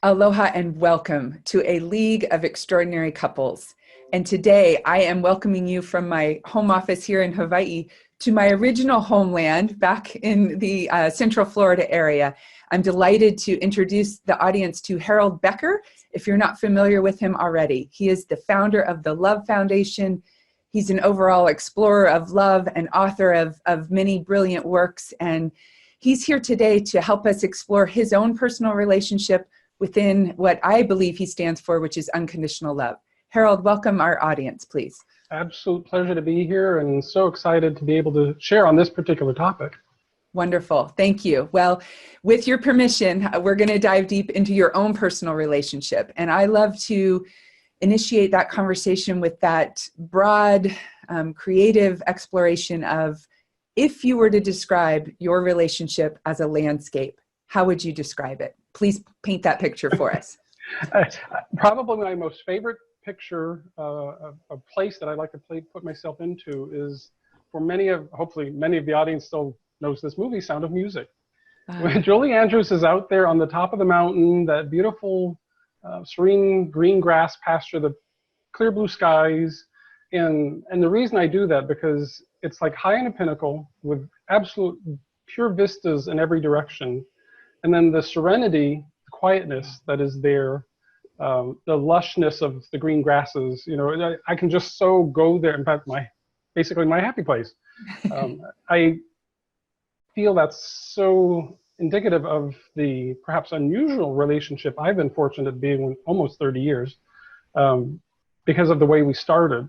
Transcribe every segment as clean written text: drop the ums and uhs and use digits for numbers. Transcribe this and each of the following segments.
Aloha and welcome to a League of Extraordinary Couples. And today I am welcoming you from my home office here in Hawaii to my original homeland back in the Central Florida area. I'm delighted to introduce the audience to Harold Becker, if you're not familiar with him already. He is the founder of the Love Foundation. He's an overall explorer of love and author of many brilliant works. And he's here today to help us explore his own personal relationship within what I believe he stands for, which is unconditional love. Harold, welcome our audience, please. Absolute pleasure to be here and so excited to be able to share on this particular topic. Wonderful. Thank you. Well, with your permission, we're going to dive deep into your own personal relationship. And I love to initiate that conversation with that broad, creative exploration of, if you were to describe your relationship as a landscape, how would you describe it? Please paint that picture for us. Probably my most favorite picture, a place that I like to put myself into is, for hopefully many of the audience still knows this movie, Sound of Music. When Julie Andrews is out there on the top of the mountain, that beautiful, serene green grass pasture, the clear blue skies. And the reason I do that, because it's like high in a pinnacle with absolute pure vistas in every direction. And then the serenity, the quietness that is there, the lushness of the green grasses, I can just so go there. In fact, basically my happy place. I feel that's so indicative of the perhaps unusual relationship I've been fortunate to be in almost 30 years because of the way we started.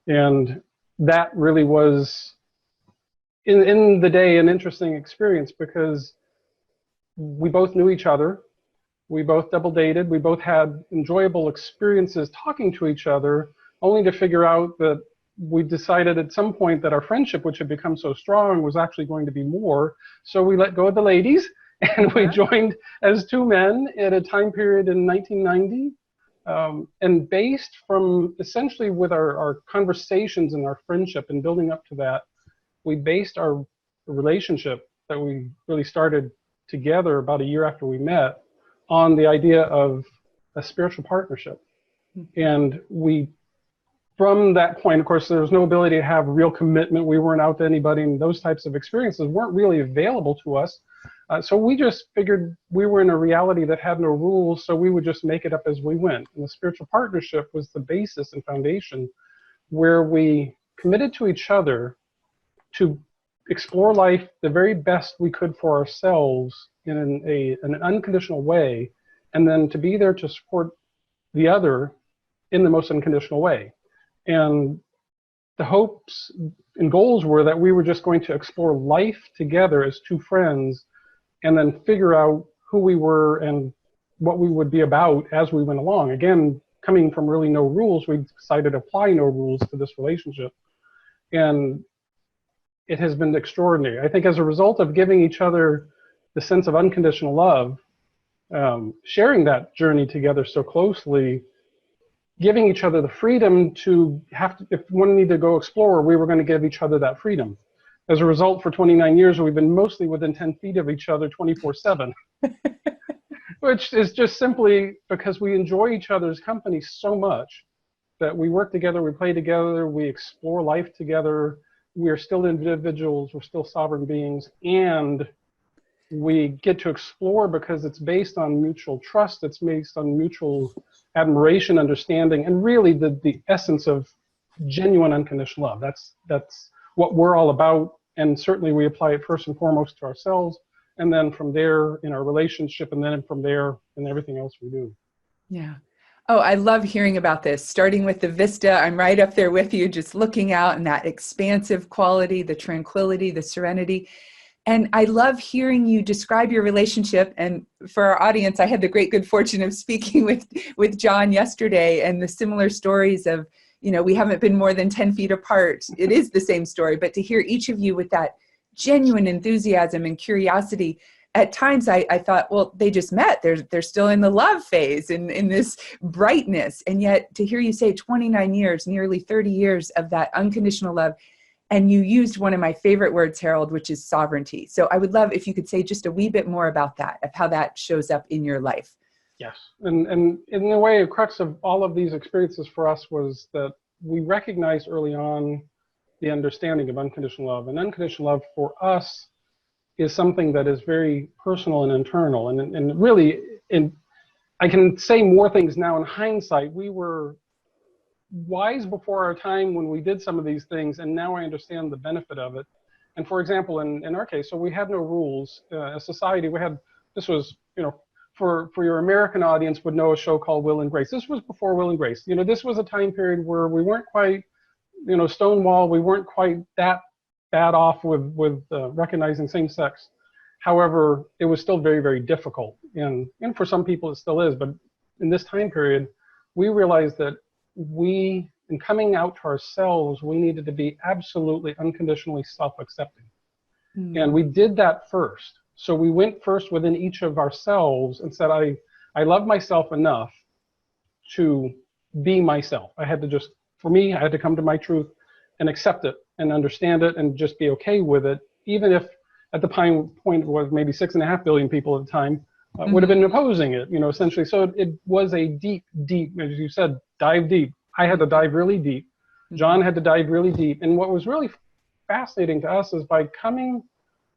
And that really was, in the day, an interesting experience because we both knew each other. We both double dated. We both had enjoyable experiences talking to each other, only to figure out that we decided at some point that our friendship, which had become so strong, was actually going to be more. So we let go of the ladies and we joined as two men at a time period in 1990. And based from essentially with our conversations and our friendship and building up to that, we based our relationship that we really started together about a year after we met on the idea of a spiritual partnership. And from that point, of course, there was no ability to have real commitment. We weren't out to anybody, and those types of experiences weren't really available to us. So we just figured we were in a reality that had no rules, so we would just make it up as we went. And the spiritual partnership was the basis and foundation where we committed to each other to explore life the very best we could for ourselves in an unconditional way, and then to be there to support the other in the most unconditional way. And the hopes and goals were that we were just going to explore life together as two friends and then figure out who we were and what we would be about as we went along. Again, coming from really no rules, we decided to apply no rules to this relationship. And it has been extraordinary. I think as a result of giving each other the sense of unconditional love, sharing that journey together so closely, giving each other the freedom to if one needed to go explore, we were going to give each other that freedom. As a result, for 29 years, we've been mostly within 10 feet of each other 24/7, which is just simply because we enjoy each other's company so much that we work together, we play together, we explore life together. We are still individuals, we're still sovereign beings, and we get to explore because it's based on mutual trust, it's based on mutual admiration, understanding, and really the essence of genuine unconditional love. That's what we're all about, and certainly we apply it first and foremost to ourselves, and then from there in our relationship, and then from there in everything else we do. Yeah. Oh, I love hearing about this. Starting with the vista, I'm right up there with you, just looking out and that expansive quality, the tranquility, the serenity. And I love hearing you describe your relationship. And for our audience, I had the great good fortune of speaking with John yesterday, and the similar stories of, we haven't been more than 10 feet apart. It is the same story, but to hear each of you with that genuine enthusiasm and curiosity. At times I thought, well, they just met. They're still in the love phase and in this brightness. And yet to hear you say 29 years, nearly 30 years of that unconditional love. And you used one of my favorite words, Harold, which is sovereignty. So I would love if you could say just a wee bit more about that, of how that shows up in your life. Yes. And in a way, a crux of all of these experiences for us was that we recognized early on the understanding of unconditional love. And unconditional love for us is something that is very personal and internal. And really, I can say more things now in hindsight. We were wise before our time when we did some of these things, and now I understand the benefit of it. And for example, in our case, so we had no rules. As society, this was, for your American audience would know a show called Will and Grace. This was before Will and Grace. This was a time period where we weren't quite, Stonewall, we weren't quite that bad off with recognizing same sex. However, it was still very, very difficult. And for some people it still is, but in this time period, we realized that in coming out to ourselves, we needed to be absolutely unconditionally self-accepting. And we did that first. So we went first within each of ourselves and said, I love myself enough to be myself. I had to come to my truth and accept it and understand it and just be okay with it, even if at the point was maybe 6.5 billion people at the time would have been opposing it, essentially. So it was a deep, as you said, dive deep. I had to dive really deep. John had to dive really deep. And what was really fascinating to us is by coming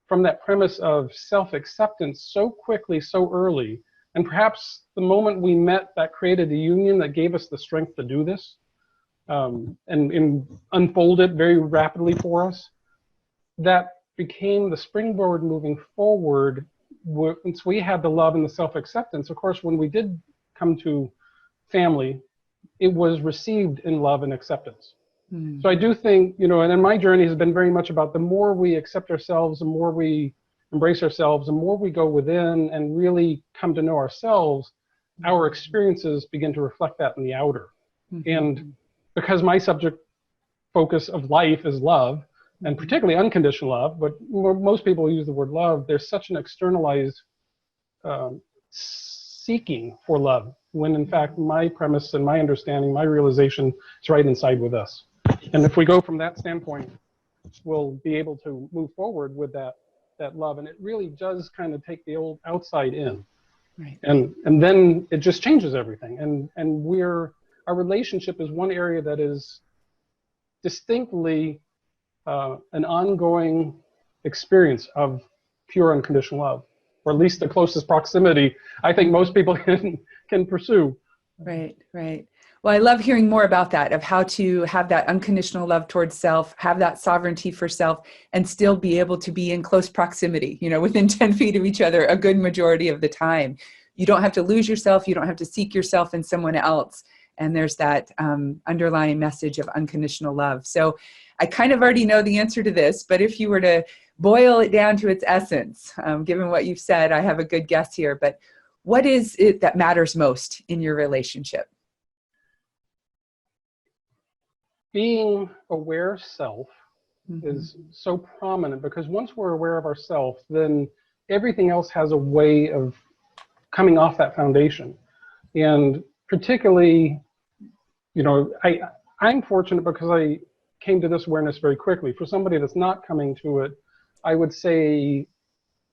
from that premise of self-acceptance so quickly, so early, and perhaps the moment we met that created a union that gave us the strength to do this and unfold it very rapidly for us, that became the springboard moving forward. Once we had the love and the self-acceptance, of course, when we did come to family, it was received in love and acceptance. So I do think, and then my journey has been very much about the more we accept ourselves, the more we embrace ourselves, the more we go within and really come to know ourselves, our experiences begin to reflect that in the outer. And because my subject focus of life is love, and particularly unconditional love, but most people use the word love, there's such an externalized seeking for love, when in fact my premise and my understanding, my realization is right inside with us. And if we go from that standpoint, we'll be able to move forward with that love. And it really does kind of take the old outside in. Right. And then it just changes everything. And our relationship is one area that is distinctly an ongoing experience of pure unconditional love, or at least the closest proximity I think most people can pursue. Right, right. Well, I love hearing more about that, of how to have that unconditional love towards self, have that sovereignty for self, and still be able to be in close proximity, within 10 feet of each other a good majority of the time. You don't have to lose yourself. You don't have to seek yourself in someone else. And there's that underlying message of unconditional love. So I kind of already know the answer to this, but if you were to boil it down to its essence, given what you've said, I have a good guess here, but what is it that matters most in your relationship? Being aware self is so prominent, because once we're aware of ourselves, then everything else has a way of coming off that foundation. And particularly, I'm fortunate because I came to this awareness very quickly. For somebody that's not coming to it, I would say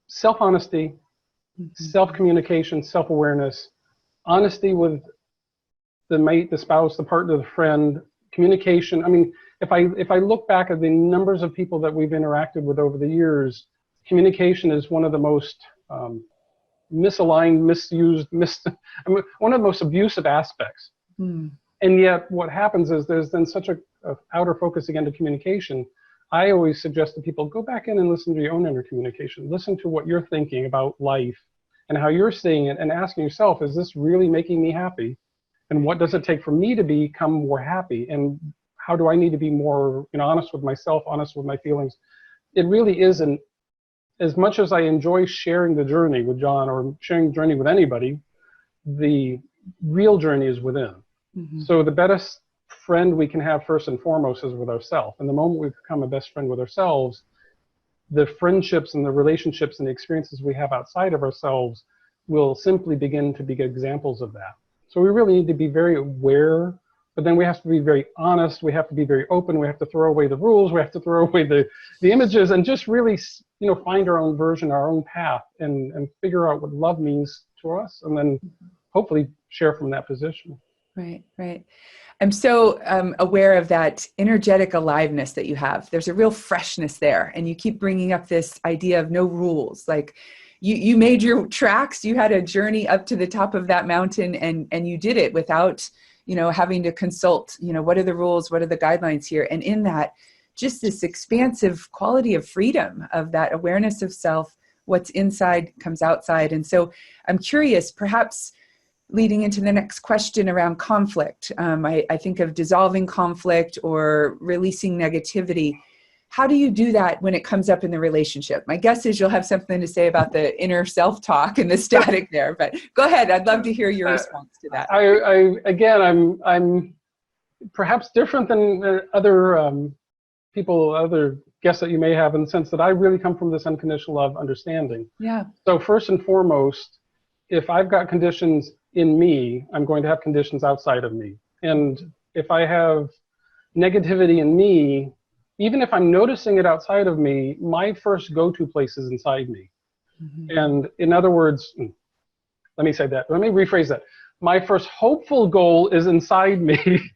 self-honesty, self-communication, self-awareness, honesty with the mate, the spouse, the partner, the friend, communication. I mean, if I look back at the numbers of people that we've interacted with over the years, communication is one of the most misaligned, misused, one of the most abusive aspects. And yet what happens is there's then such a outer focus again to communication. I always suggest to people, go back in and listen to your own inner communication. Listen to what you're thinking about life and how you're seeing it, and asking yourself, is this really making me happy? And what does it take for me to become more happy? And how do I need to be more honest with myself, honest with my feelings? It really isn't, as much as I enjoy sharing the journey with John or sharing the journey with anybody, the real journey is within. So the best friend we can have first and foremost is with ourselves. And the moment we become a best friend with ourselves, the friendships and the relationships and the experiences we have outside of ourselves will simply begin to be examples of that. So we really need to be very aware, but then we have to be very honest. We have to be very open. We have to throw away the rules. We have to throw away the images, and just really, find our own version, our own path, and figure out what love means to us. And then hopefully share from that position. Right, right. I'm so aware of that energetic aliveness that you have. There's a real freshness there. And you keep bringing up this idea of no rules. Like you made your tracks, you had a journey up to the top of that mountain, and you did it without, having to consult, what are the rules? What are the guidelines here? And in that, just this expansive quality of freedom, of that awareness of self, what's inside comes outside. And so I'm curious, perhaps leading into the next question around conflict. I think of dissolving conflict or releasing negativity. How do you do that when it comes up in the relationship? My guess is you'll have something to say about the inner self-talk and the static there, but go ahead. I'd love to hear your response to that. I'm perhaps different than other people, other guests that you may have, in the sense that I really come from this unconditional love understanding. Yeah. So first and foremost, if I've got conditions in me, I'm going to have conditions outside of me. And if I have negativity in me, even if I'm noticing it outside of me, my first go-to place is inside me. Mm-hmm. And in other words, let me rephrase that. My first hopeful goal is inside me.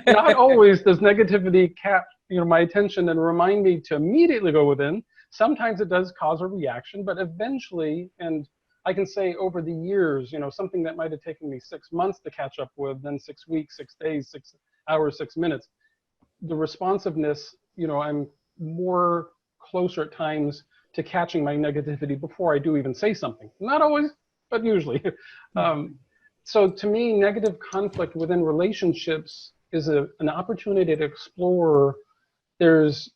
Not always does negativity cap my attention and remind me to immediately go within. Sometimes it does cause a reaction, but eventually, and I can say over the years, something that might have taken me 6 months to catch up with, then 6 weeks, 6 days, 6 hours, 6 minutes, the responsiveness, I'm more closer at times to catching my negativity before I do even say something. Not always, but usually. So to me, negative conflict within relationships is an opportunity to explore. There's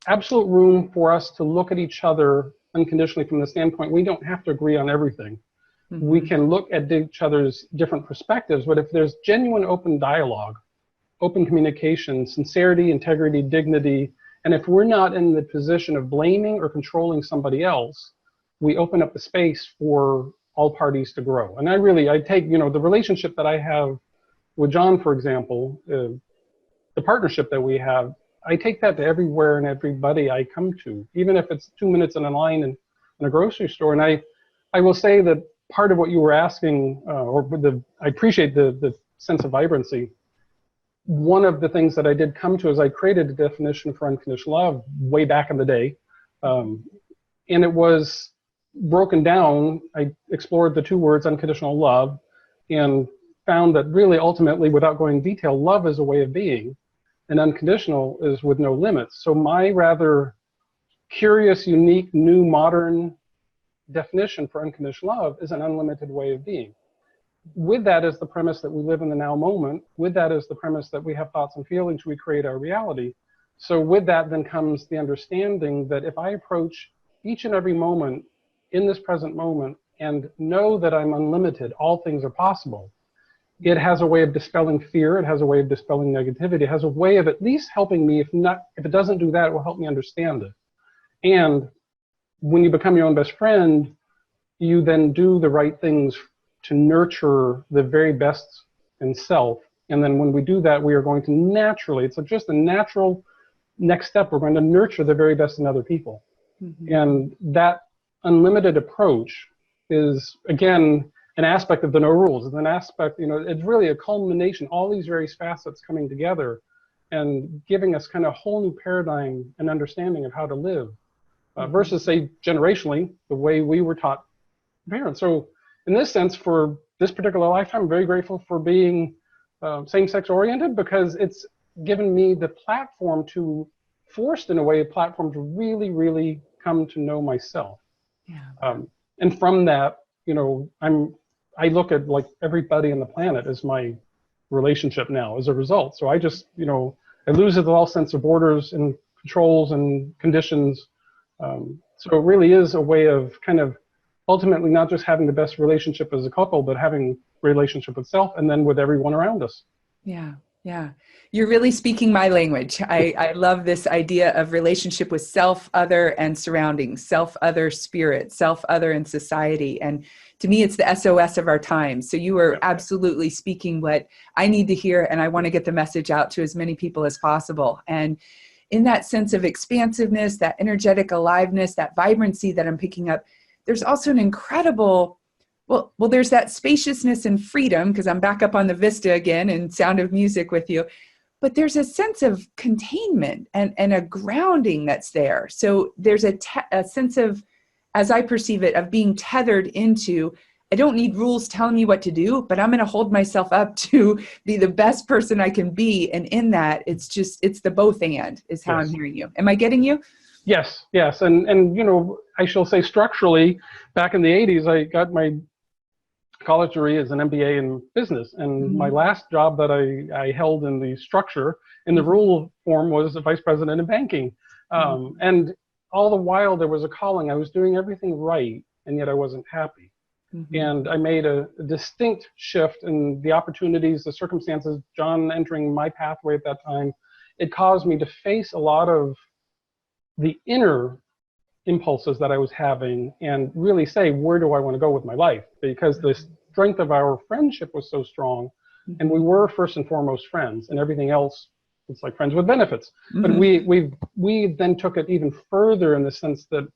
absolute room for us to look at each other unconditionally from the standpoint we don't have to agree on everything. Mm-hmm. We can look at each other's different perspectives, but if there's genuine open dialogue, open communication, sincerity, integrity, dignity, and if we're not in the position of blaming or controlling somebody else, we open up the space for all parties to grow. And I take, the relationship that I have with John, for example, the partnership that we have, I take that to everywhere and everybody I come to, even if it's 2 minutes in a line in a grocery store. And I will say that part of what you were asking, I appreciate the sense of vibrancy. One of the things that I did come to is I created a definition for unconditional love way back in the day. And it was broken down. I explored the two words unconditional love and found that really ultimately, without going in detail, love is a way of being. And unconditional is with no limits. So my rather curious, unique, new, modern definition for unconditional love is an unlimited way of being. With that is the premise that we live in the now moment. With that is the premise that we have thoughts and feelings, we create our reality. So with that then comes the understanding that if I approach each and every moment in this present moment and know that I'm unlimited, all things are possible, it has a way of dispelling fear. It has a way of dispelling negativity. It has a way of at least helping me. If it doesn't do that, it will help me understand it. And when you become your own best friend, you then do the right things to nurture the very best in self. And then when we do that, we are going to naturally, it's just a natural next step, we're going to nurture the very best in other people. Mm-hmm. And that unlimited approach is, again, an aspect of the no rules. It's an aspect, it's really a culmination, all these various facets coming together and giving us kind of a whole new paradigm and understanding of how to live versus, say, generationally, the way we were taught parents. So in this sense, for this particular lifetime, I'm very grateful for being same-sex oriented, because it's given me the platform to, forced in a way, a platform to really, really come to know myself. Yeah. And from that, I look at like everybody on the planet as my relationship now as a result. So I just, I lose all sense of borders and controls and conditions. So it really is a way of kind of ultimately not just having the best relationship as a couple, but having relationship with self and then with everyone around us. Yeah. Yeah. You're really speaking my language. I love this idea of relationship with self, other, and surroundings, self, other, spirit, self, other, and society. And to me, it's the SOS of our time. So you are absolutely speaking what I need to hear, and I want to get the message out to as many people as possible. And in that sense of expansiveness, that energetic aliveness, that vibrancy that I'm picking up, there's also an incredible, Well, there's that spaciousness and freedom, because I'm back up on the Vista again and Sound of Music with you. But there's a sense of containment and a grounding that's there. So there's a sense of, as I perceive it, of being tethered into, I don't need rules telling me what to do, but I'm going to hold myself up to be the best person I can be. And in that, it's the both and is how I'm hearing you. Am I getting you? Yes. And you know, I shall say structurally, back in the 80s, I got my college degree as an MBA in business. And my last job that I held in the structure, in the rule form, was a vice president in banking. And all the while there was a calling. I was doing everything right, and yet I wasn't happy. And I made a distinct shift in the opportunities, the circumstances, John entering my pathway at that time. It caused me to face a lot of the inner impulses that I was having and really say, where do I want to go with my life? Because the strength of our friendship was so strong, and we were first and foremost friends, and everything else, it's like friends with benefits. But we then took it even further in the sense that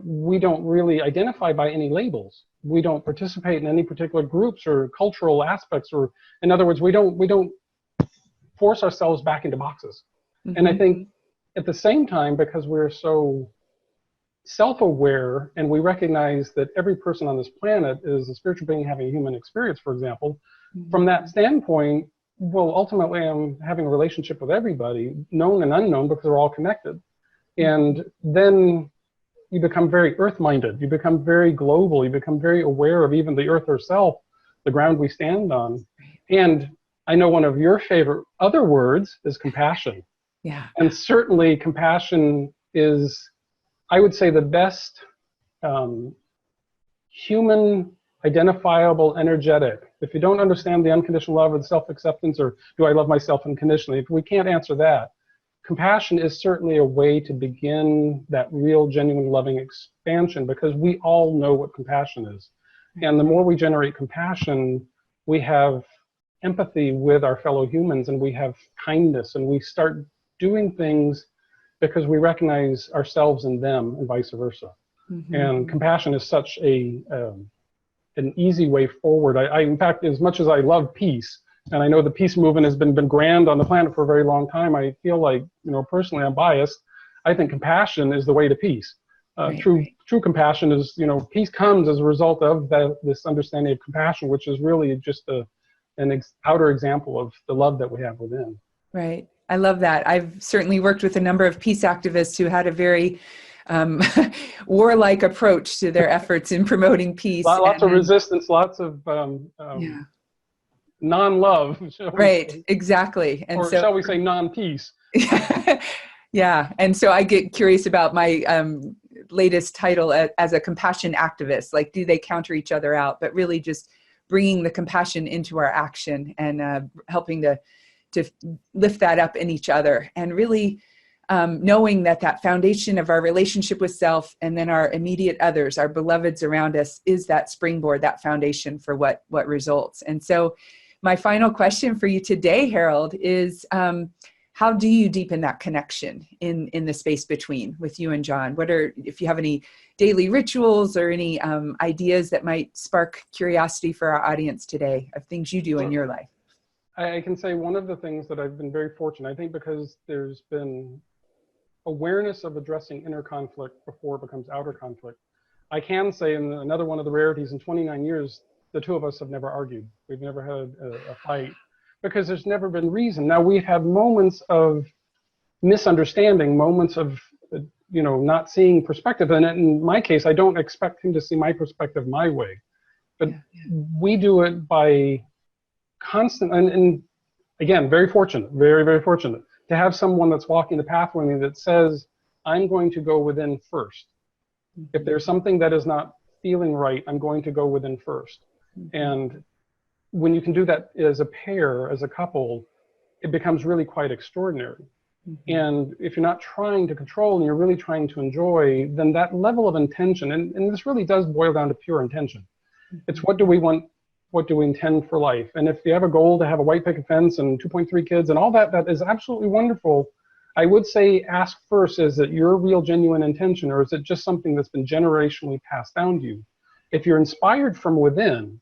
we don't really identify by any labels. We don't participate in any particular groups or cultural aspects, or in other words, we don't force ourselves back into boxes. And I think at the same time, because we're so self-aware and we recognize that every person on this planet is a spiritual being having a human experience, for example, from that standpoint, well, ultimately I'm having a relationship with everybody, known and unknown, because they're all connected. And then you become very earth-minded, you become very global, you become very aware of even the earth herself, the ground we stand on. And I know one of your favorite other words is compassion. Yeah. And certainly compassion is, I would say, the best human identifiable energetic. If you don't understand the unconditional love or the self-acceptance, or do I love myself unconditionally, if we can't answer that, compassion is certainly a way to begin that real, genuine, loving expansion, because we all know what compassion is. And the more we generate compassion, we have empathy with our fellow humans, and we have kindness, and we start doing things because we recognize ourselves in them, and vice versa. And compassion is such an easy way forward. I, in fact, as much as I love peace, and I know the peace movement has been grand on the planet for a very long time, I feel like, you know, personally, I'm biased. I think compassion is the way to peace. True compassion is, you know, peace comes as a result of this understanding of compassion, which is really just an outer example of the love that we have within. Right. I love that. I've certainly worked with a number of peace activists who had a very warlike approach to their efforts in promoting peace. Lots of resistance, lots of non-love. Right, exactly. And or so, shall we say non-peace. Yeah. And so I get curious about my latest title as a compassion activist. Like, do they counter each other out? But really just bringing the compassion into our action and helping to lift that up in each other, and really knowing that foundation of our relationship with self and then our immediate others, our beloveds around us, is that springboard, that foundation for what results. And so my final question for you today, Harold, is how do you deepen that connection in the space between with you and John? If you have any daily rituals or any ideas that might spark curiosity for our audience today of things you do in your life? I can say one of the things that I've been very fortunate, I think, because there's been awareness of addressing inner conflict before it becomes outer conflict. I can say, in another one of the rarities, in 29 years, the two of us have never argued. We've never had a fight, because there's never been reason. Now, we've had moments of misunderstanding, moments of not seeing perspective. And in my case, I don't expect him to see my perspective my way. But we do it by constant, and again, very fortunate, very, very fortunate to have someone that's walking the path with me that says, I'm going to go within first. If there's something that is not feeling right, I'm going to go within first. And when you can do that as a pair, as a couple, it becomes really quite extraordinary. And if you're not trying to control and you're really trying to enjoy, then that level of intention, and this really does boil down to pure intention. It's what do we want? What do we intend for life? And if you have a goal to have a white picket fence and 2.3 kids and all that, that is absolutely wonderful. I would say ask first, is it your real genuine intention, or is it just something that's been generationally passed down to you? if you're inspired from within,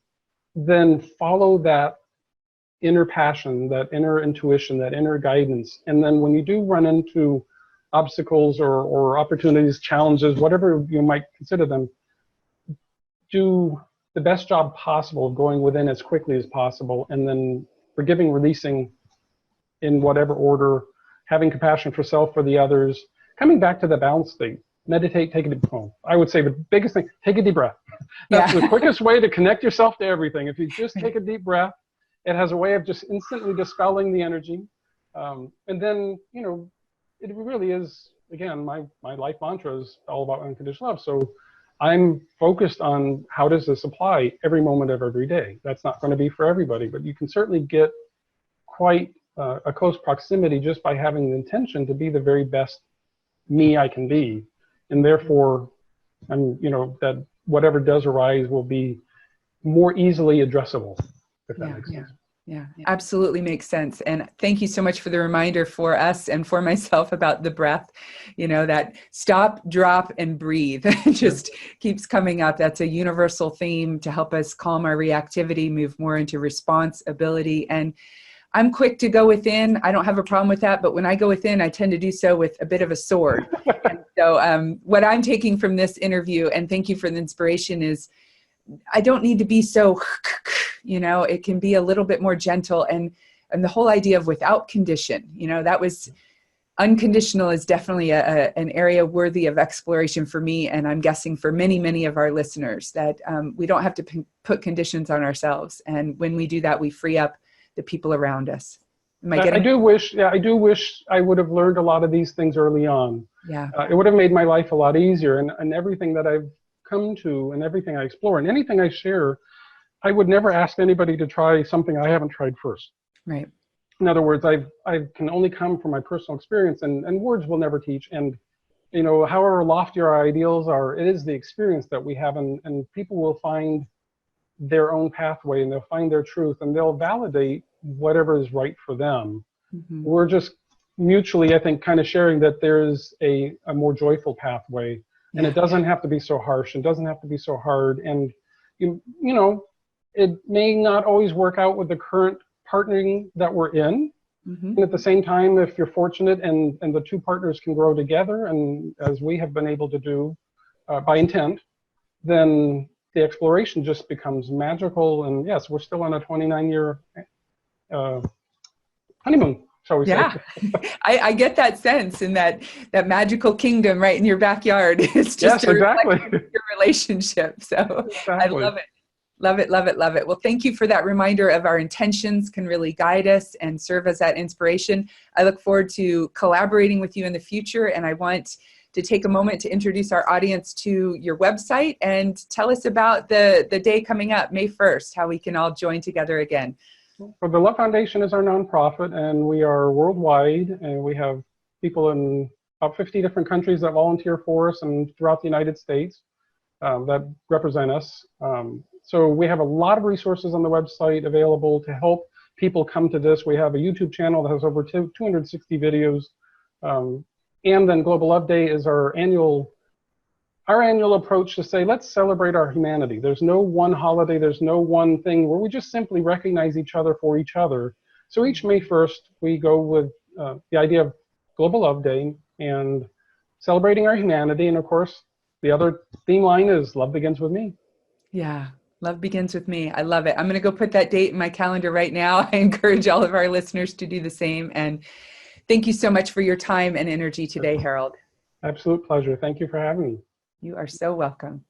then follow that inner passion, that inner intuition, that inner guidance. And then when you do run into obstacles or opportunities, challenges, whatever you might consider them, do the best job possible of going within as quickly as possible, and then forgiving, releasing in whatever order, having compassion for self, for the others, coming back to the balanced state. Meditate, take a deep breath. I would say the biggest thing, take a deep breath. That's the quickest way to connect yourself to everything. If you just take a deep breath, it has a way of just instantly dispelling the energy. And then, you know, it really is, again, my life mantra is all about unconditional love. So I'm focused on how does this apply every moment of every day. That's not going to be for everybody, but you can certainly get quite a close proximity just by having the intention to be the very best me I can be. And therefore, you know, that whatever does arise will be more easily addressable, if that makes sense. Yeah, absolutely makes sense. And thank you so much for the reminder for us and for myself about the breath, you know, that stop, drop, and breathe. It just keeps coming up. That's a universal theme to help us calm our reactivity, move more into responsibility. And I'm quick to go within. I don't have a problem with that. But when I go within, I tend to do so with a bit of a sword. And so what I'm taking from this interview, and thank you for the inspiration, is I don't need to be so, you know, it can be a little bit more gentle. And the whole idea of without condition, you know, that was unconditional is definitely an area worthy of exploration for me. And I'm guessing for many, many of our listeners that we don't have to put conditions on ourselves. And when we do that, we free up the people around us. I do wish I would have learned a lot of these things early on. Yeah. It would have made my life a lot easier. And everything that I've come to and everything I explore and anything I share, I would never ask anybody to try something I haven't tried first. Right. In other words, I can only come from my personal experience, and words will never teach. And, you know, however lofty our ideals are, it is the experience that we have, and people will find their own pathway, and they'll find their truth, and they'll validate whatever is right for them. Mm-hmm. We're just mutually, I think, kind of sharing that there's a more joyful pathway. And it doesn't have to be so harsh, and doesn't have to be so hard. And, you know, it may not always work out with the current partnering that we're in. Mm-hmm. And at the same time, if you're fortunate and the two partners can grow together, and as we have been able to do by intent, then the exploration just becomes magical. And yes, we're still on a 29-year honeymoon. Yeah, I get that sense in that magical kingdom right in your backyard. It's just exactly your relationship. So exactly. I love it. Love it, love it, love it. Well, thank you for that reminder of our intentions can really guide us and serve as that inspiration. I look forward to collaborating with you in the future. And I want to take a moment to introduce our audience to your website and tell us about the day coming up, May 1st, how we can all join together again. So the Love Foundation is our nonprofit, and we are worldwide, and we have people in about 50 different countries that volunteer for us, and throughout the United States that represent us. So we have a lot of resources on the website available to help people come to this. We have a YouTube channel that has over 260 videos, and then Global Love Day is our annual approach to say, let's celebrate our humanity. There's no one holiday, there's no one thing where we just simply recognize each other for each other. So each May 1st, we go with the idea of Global Love Day and celebrating our humanity. And of course, the other theme line is Love Begins With Me. Yeah, love begins with me. I love it. I'm going to go put that date in my calendar right now. I encourage all of our listeners to do the same. And thank you so much for your time and energy today, Harold. Absolute pleasure. Thank you for having me. You are so welcome.